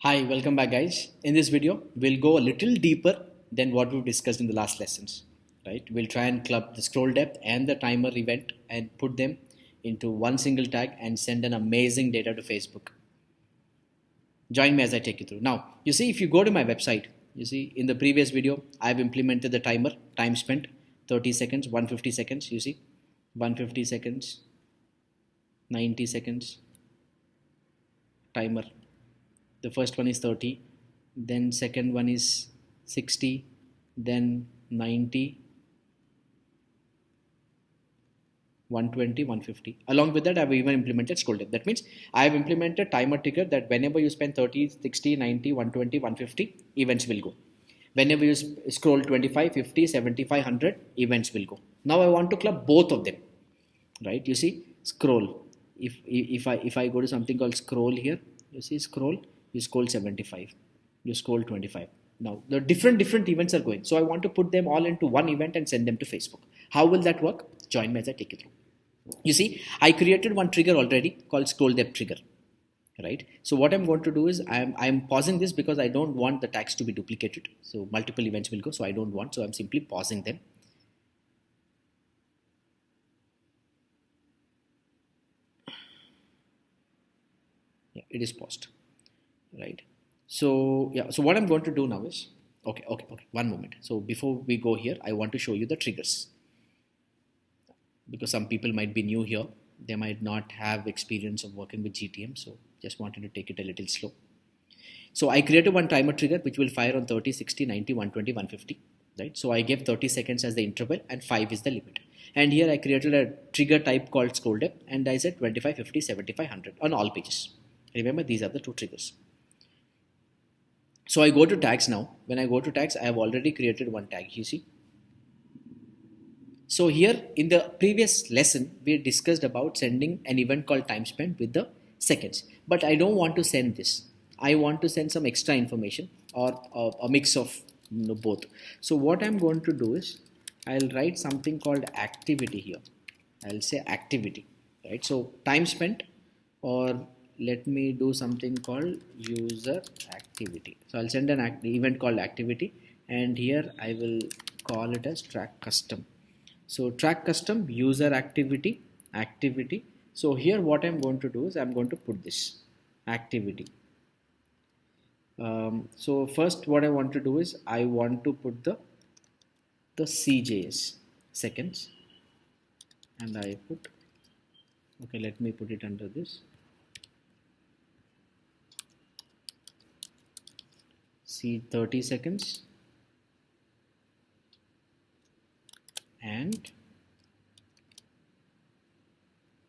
Hi, welcome back guys. In this video, we'll go a little deeper than what we've discussed in the last lessons, right? We'll try and club the scroll depth and the timer event and put them into one single tag and send an amazing data to Facebook. Join me as I take you through. Now, you see, if you go to my website, you see in the previous video, I've implemented the timer, time spent, 30 seconds, 150 seconds, you see, 150 seconds, 90 seconds, timer. The first one is 30, then second one is 60, then 90, 120, 150. Along with that, I've even implemented scroll depth. That means I've implemented timer trigger that whenever you spend 30, 60, 90, 120, 150, events will go. Whenever you scroll 25, 50, 75, 100, events will go. Now I want to club both of them, right? You see, scroll. If I go to something called scroll here, you see scroll, you scroll 75, you scroll 25. Now the different events are going. So I want to put them all into one event and send them to Facebook. How will that work? Join me as I take you through. You see, I created one trigger already called scroll depth trigger, right? So what I'm going to do is I'm pausing this because I don't want the tags to be duplicated. So multiple events will go. So I don't want. So I'm simply pausing them. Yeah, it is paused, right? So yeah, so what I'm going to do now is okay, one moment. So before we go here, I want to show you the triggers because some people might be new here, they might not have experience of working with GTM, so just wanted to take it a little slow. So I created one timer trigger which will fire on 30, 60, 90, 120, 150, right? So I gave 30 seconds as the interval and 5 is the limit. And here I created a trigger type called scroll depth and I said 25, 50, 75, 100 on all pages. Remember, these are the two triggers. So I go to tags now. When I go to tags, I have already created one tag, you see. So here in the previous lesson, we discussed about sending an event called time spent with the seconds. But I don't want to send this. I want to send some extra information or a mix of both. So what I'm going to do is I'll write something called activity here. I'll say activity, right? So time spent, or let me do something called user activity. So I'll send an event called activity and here I will call it as track custom. So track custom user activity. So here what I'm going to do is I'm going to put this activity. So first what I want to do is I want to put the CJS seconds and I put, okay, let me put it under this C 30 seconds and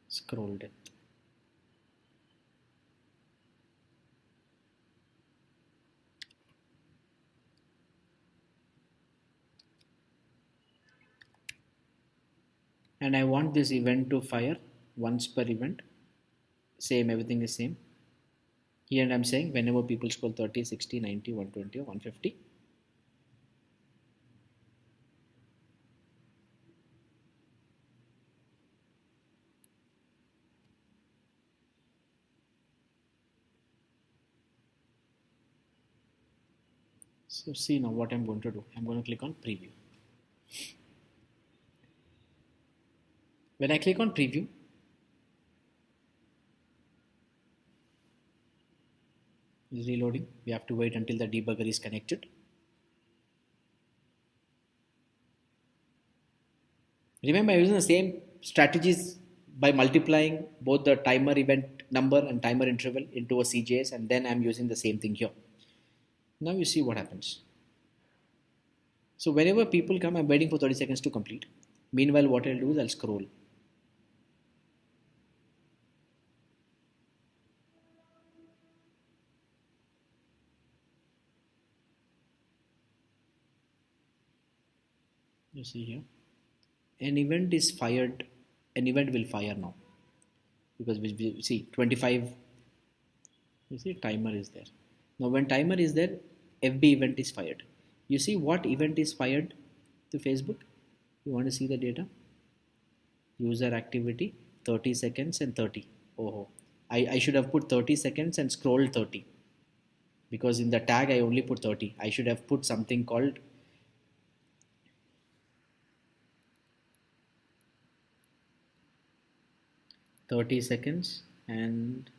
scroll depth. And I want this event to fire once per event. Same, everything is same. Here and I'm saying whenever people scroll 30, 60, 90, 120 or 150. So see now what I'm going to do. I'm going to click on preview. When I click on preview, it's reloading. We have to wait until the debugger is connected. Remember, I'm using the same strategies by multiplying both the timer event number and timer interval into a CJS, and then I'm using the same thing here. Now you see what happens. So whenever people come, I'm waiting for 30 seconds to complete. Meanwhile, what I'll do is I'll scroll. You see here, an event is fired. An event will fire now because we see 25. You see, timer is there. Now, when timer is there, FB event is fired. You see what event is fired to Facebook? You want to see the data? User activity, 30 seconds and 30. Oh, I should have put 30 seconds and scroll 30. because in the tag I only put 30. I should have put something called 30 seconds and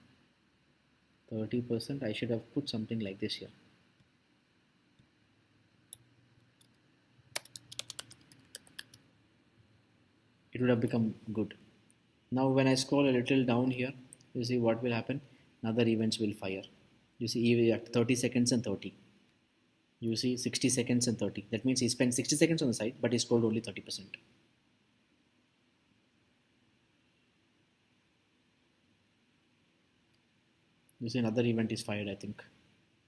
30%. I should have put something like this here. It would have become good. Now when I scroll a little down here, you see what will happen. Another events will fire. You see even at 30 seconds and 30. You see 60 seconds and 30. That means he spent 60 seconds on the site, but he scrolled only 30%. You see another event is fired, I think,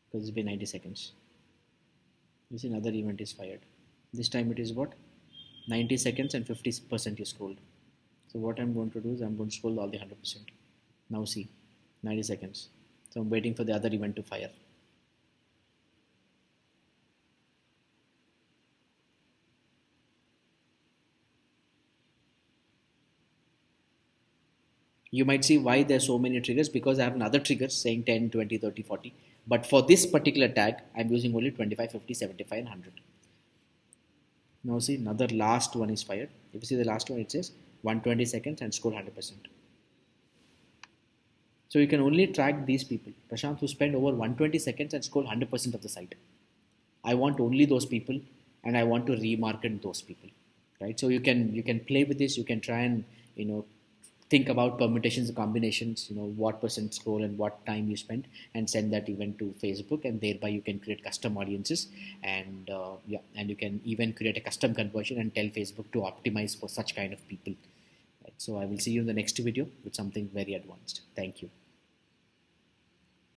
because it's been 90 seconds. You see another event is fired. This time it is what? 90 seconds and 50% you scrolled. So what I'm going to do is I'm going to scroll all the 100%. Now see, 90 seconds. So I'm waiting for the other event to fire. You might see why there's so many triggers, because I have another triggers saying 10, 20, 30, 40. But for this particular tag, I'm using only 25, 50, 75, and 100. Now see, another last one is fired. If you see the last one, it says 120 seconds and score 100%. So you can only track these people, Prashanth, who spend over 120 seconds and score 100% of the site. I want only those people, and I want to remarket those people, right? So you can play with this. You can try and think about permutations and combinations. What percent scroll and what time you spend, and send that event to Facebook, and thereby you can create custom audiences, and and you can even create a custom conversion and tell Facebook to optimize for such kind of people. Right? So I will see you in the next video with something very advanced. Thank you.